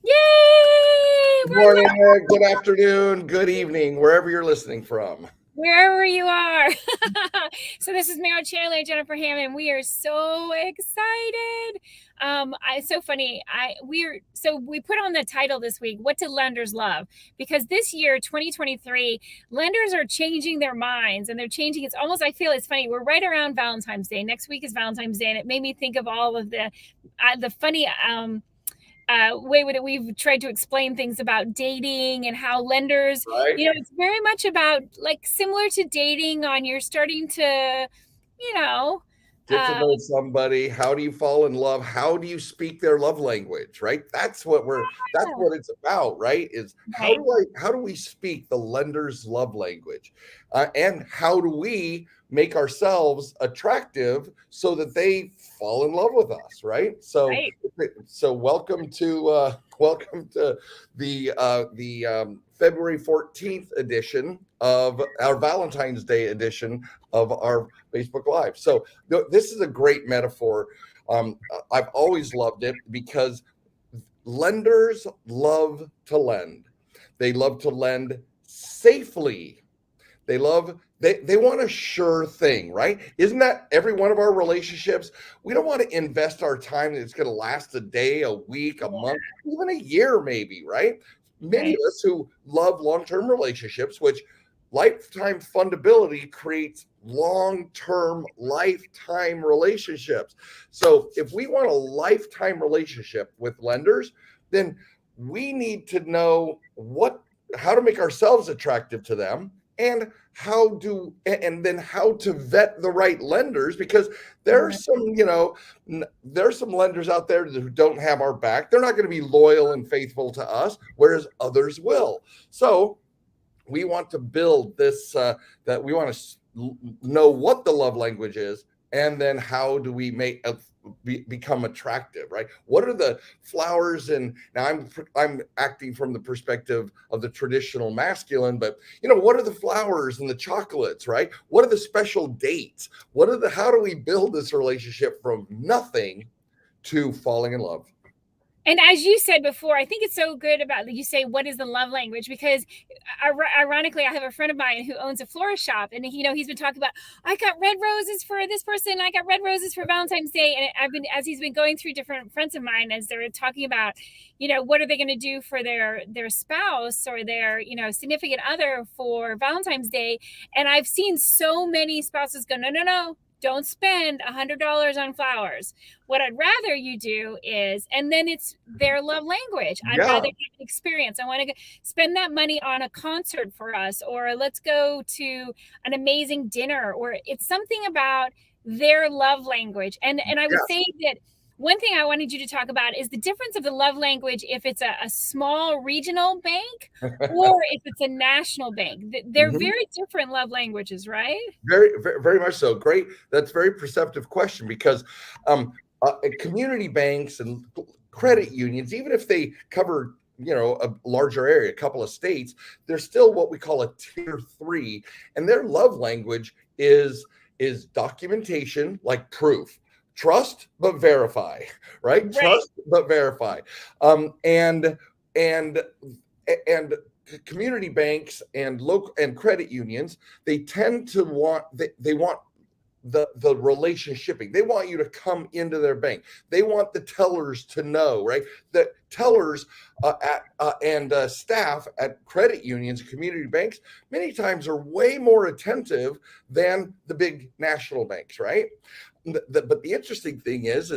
Yay! Good We're morning, live good afternoon, good evening, wherever you're listening from. wherever you are. So this is Merrill Chandler and Jennifer Hammond. We are so excited. It's so funny. We put on the title this week, What Do Lenders Love? Because this year, 2023, lenders are changing their minds and they're changing. It's almost, I feel it's funny. We're right around Valentine's Day. Next week is Valentine's Day, and it made me think of all of the funny way that we've tried to explain things about dating and how lenders, Right? it's very much about like similar to dating on you're starting to, you know, Get to know somebody. How do you fall in love? How do you speak their love language? Right? That's what it's about, right? Is right, how do we speak the lender's love language? And how do we make ourselves attractive so that they fall in love with us, right? right. So welcome to the February 14th edition of our Valentine's Day edition of our Facebook Live. So this is a great metaphor. I've always loved it because lenders love to lend. They love to lend safely. They want a sure thing, right? Isn't that every one of our relationships? We don't want to invest our time that's going to last a day, a week, a month, even a year, maybe, right? Many of Right. us who love long-term relationships, which lifetime fundability creates long-term lifetime relationships. So if we want a lifetime relationship with lenders, then we need to know how to make ourselves attractive to them, and then how to vet the right lenders, because there are Right. some there's some lenders out there who don't have our back. They're not going to be loyal and faithful to us, whereas others will. So we want to build this, that we want to know what the love language is, and then how do we become attractive, right? What are the flowers? And now I'm acting from the perspective of the traditional masculine, but what are the flowers and the chocolates, right? What are the special dates? How do we build this relationship from nothing to falling in love? And as you said before, I think it's so good about you say what is the love language, because ironically, I have a friend of mine who owns a florist shop, and he's been talking about, I got red roses for this person, I got red roses for Valentine's Day, and as he's been going through different friends of mine as they're talking about, what are they going to do for their spouse or their significant other for Valentine's Day, and I've seen so many spouses go, no, no, no. Don't spend $100 on flowers. What I'd rather you do is, and then it's their love language. I'd rather Yeah. have an experience. I want to spend that money on a concert for us, or let's go to an amazing dinner, or it's something about their love language. And I would say that one thing I wanted you to talk about is the difference of the love language if it's a small regional bank or if it's a national bank. They're Yeah. very different love languages, right? Very, very, very much so. Great. That's a very perceptive question, because community banks and credit unions, even if they cover a larger area, a couple of states, they're still what we call a tier three, and their love language is documentation, like proof. Trust but verify, right? Right. Trust but verify. Um, and and and community banks and local and credit unions, they tend to they want the relationshiping. They want you to come into their bank. They want the tellers to know, right? The tellers and staff at credit unions and community banks many times are way more attentive than the big national banks, right? But the interesting thing is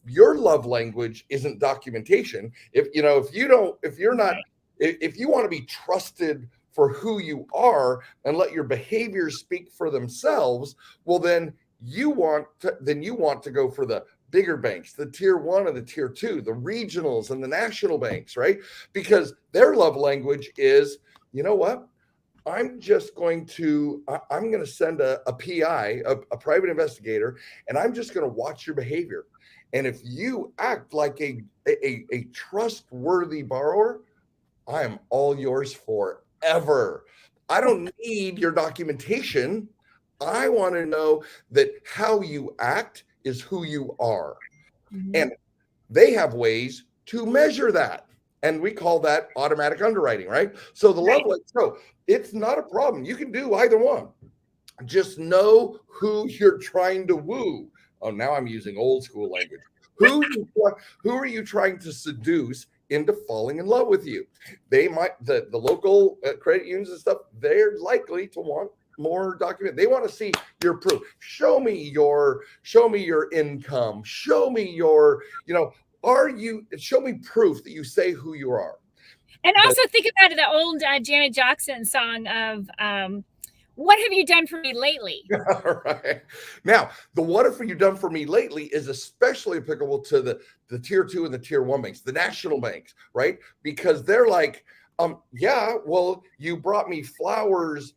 your love language isn't documentation. If you're not, Right. if you want to be trusted for who you are and let your behaviors speak for themselves, well, then you want to go for the bigger banks, the tier one and the tier two, the regionals and the national banks, right? Because their love language is, you know what? I'm going to send a PI, a private investigator, and I'm just going to watch your behavior. And if you act like a trustworthy borrower, I am all yours forever. I don't need your documentation. I want to know that how you act is who you are. Mhm. And they have ways to measure that. And we call that automatic underwriting, right? So the love language, so it's not a problem. You can do either one. Just know who you're trying to woo. Oh, now I'm using old school language. Who are you trying to seduce into falling in love with you? They might the local credit unions and stuff. They're likely to want more document. They want to see your proof. Show me your income. Show me your show me proof that you say who you are. And also think about the old Janet Jackson song of what have you done for me lately? Right. Now, the what have you done for me lately is especially applicable to the tier 2 and the tier 1 banks, the national banks, right? Because they're like, yeah, well, you brought me flowers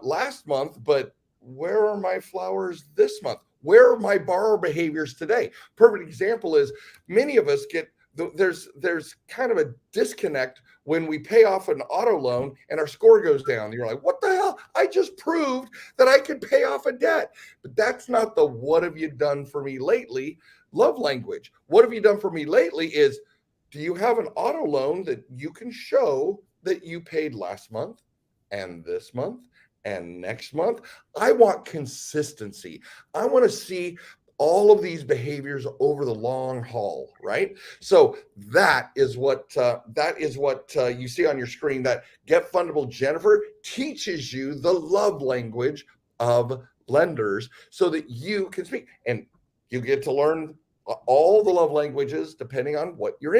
last month, but where are my flowers this month? Where are my borrower behaviors today? Perfect example is many of us get there's kind of a disconnect when we pay off an auto loan and our score goes down. You're like, what the hell? I just proved that I could pay off a debt. But that's not the what have you done for me lately love language. What have you done for me lately is, do you have an auto loan that you can show that you paid last month and this month and next month? I want consistency. I want to see all of these behaviors over the long haul, right? So that is what you see on your screen. That Get Fundable Jennifer teaches you the love language of lenders so that you can speak, and you get to learn all the love languages depending on what you're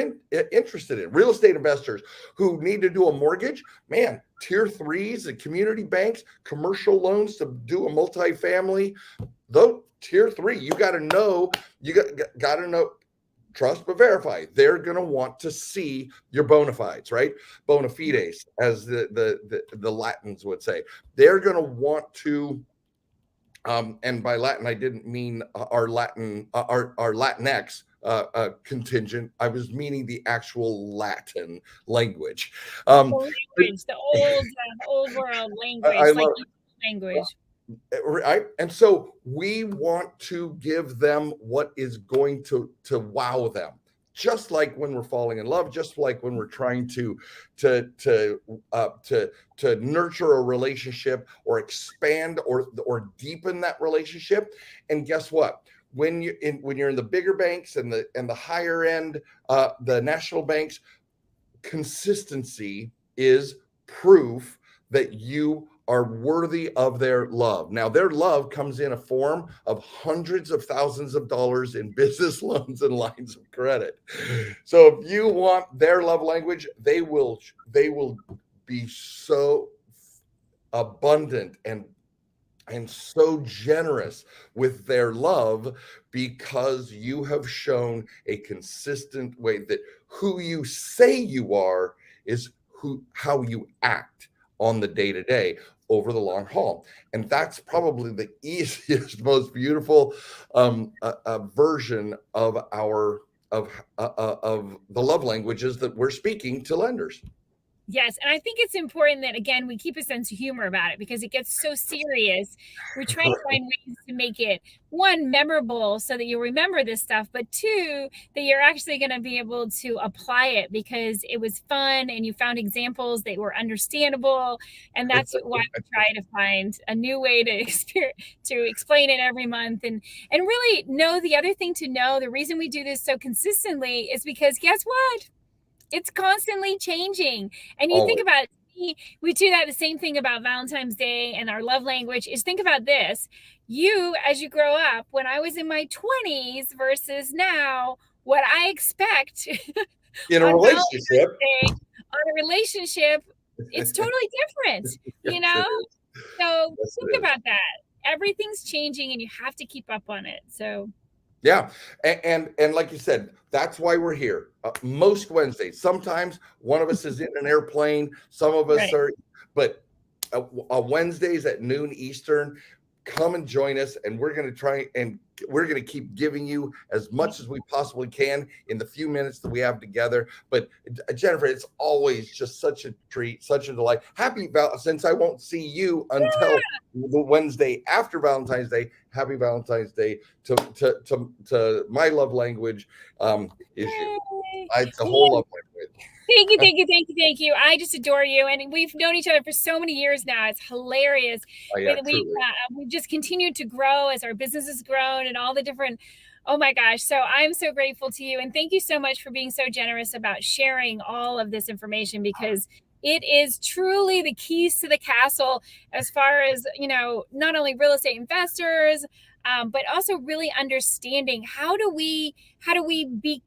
interested in. Real estate investors who need to do a mortgage, man, tier 3s and community banks, commercial loans to do a multifamily, though tier 3, you got to know, trust but verify. They're going to want to see your bona fides, right? Bona fides, as the Latins would say. They're going to want to, and by Latin I didn't mean our Latinx contingent. I was meaning the actual Latin language. The old world language, language. Right. And so we want to give them what is going to wow them, just like when we're falling in love, just like when we're trying to nurture a relationship or expand or deepen that relationship. And guess what? When you're in the bigger banks and the higher end, the national banks, consistency is proof that you are worthy of their love. Now, their love comes in a form of hundreds of thousands of dollars in business loans and lines of credit. So if you want their love language, they will be so abundant and so generous with their love because you have shown a consistent way that who you say you are is how you act on the day-to-day over the long haul. And that's probably the easiest, most beautiful version of the love languages that we're speaking to lenders. Yes, and I think it's important that, again, we keep a sense of humor about it because it gets so serious. We're trying to find ways to make it, one, memorable so that you remember this stuff, but two, that you're actually going to be able to apply it because it was fun and you found examples that were understandable. And that's why we try to find a new way to explain it every month. And really know the other thing to know, the reason we do this so consistently is because guess what? It's constantly changing. And you think about it, we do that the same thing about Valentine's Day and our love language is think about this. You, as you grow up, when I was in my 20s versus now, what I expect in a relationship, it's totally different, you know? So think about that. Everything's changing and you have to keep up on it. So yeah. And like you said, that's why we're here. Most Wednesdays, sometimes one of us is in an airplane, some of us are, but Wednesdays at noon Eastern, come and join us. And we're going to try and we're going to keep giving you as much as we possibly can in the few minutes that we have together. But Jennifer, it's always just such a treat, such a delight. Since I won't see you until the Wednesday after Valentine's Day, happy Valentine's Day to my love language is you. It's a whole love language. Thank you, thank you, thank you, thank you. I just adore you, and we've known each other for so many years now. It's hilarious. Oh yeah, truly. We've just continued to grow as our business has grown, and all the different. Oh my gosh! So I'm so grateful to you, and thank you so much for being so generous about sharing all of this information, because it is truly the keys to the castle as far as, not only real estate investors, but also really understanding how do we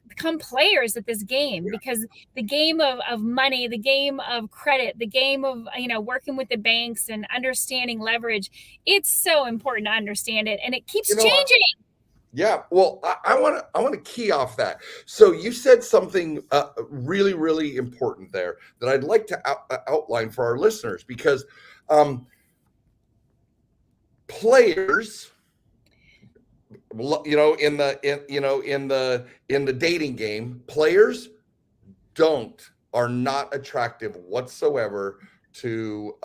become players at this game, Yeah. because the game of money, the game of credit, the game of working with the banks and understanding leverage, it's so important to understand it, and it keeps You know what? changing. Yeah, well, I want to key off that. So you said something really, really important there that I'd like to outline for our listeners, because um, players, in the dating game, players are not attractive whatsoever to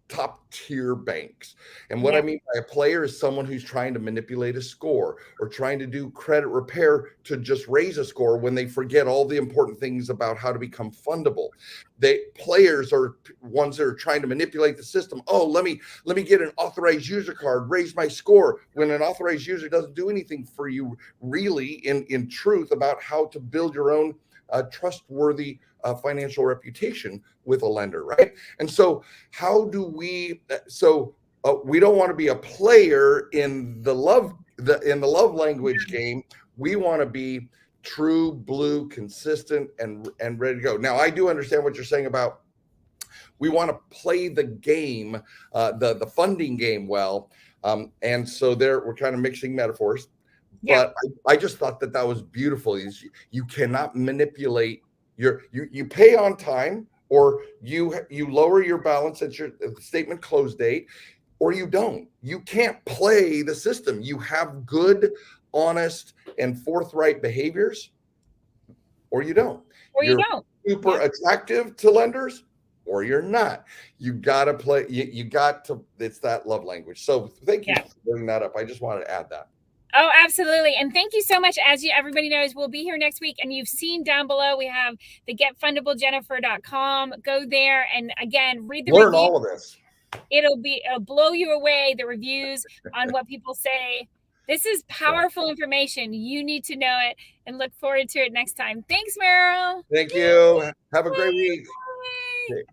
top tier banks. And what I Yeah. mean by a player is someone who's trying to manipulate a score or trying to do credit repair to just raise a score when they forget all the important things about how to become fundable. Players are ones that are trying to manipulate the system. Oh, let me get an authorized user card, raise my score, when an authorized user doesn't do anything for you really in truth about how to build your own trustworthy financial reputation with a lender, right? And so, how do we? We don't want to be a player in the love language game. We want to be true blue, consistent, and ready to go. Now, I do understand what you're saying about we want to play the game, the funding game well, and so there we're kind of mixing metaphors. Yeah. But I just thought that was beautiful. You cannot manipulate you pay on time, or you lower your balance at your statement close date, or you don't. You can't play the system. You have good, honest, and forthright behaviors, or you don't. Or you You're don't. super Yeah. attractive to lenders, or you're not. You got to play. You got to. It's that love language. So thank you Yeah. for bringing that up. I just wanted to add that. Oh, absolutely. And thank you so much. Everybody knows, we'll be here next week. And you've seen down below, we have the getfundablejennifer.com. Go there. And again, read the Learn review. all of this. It'll blow you away, the reviews on what people say. This is powerful information. You need to know it, and look forward to it next time. Thanks, Merrill. Thank you. Have a great week. Bye.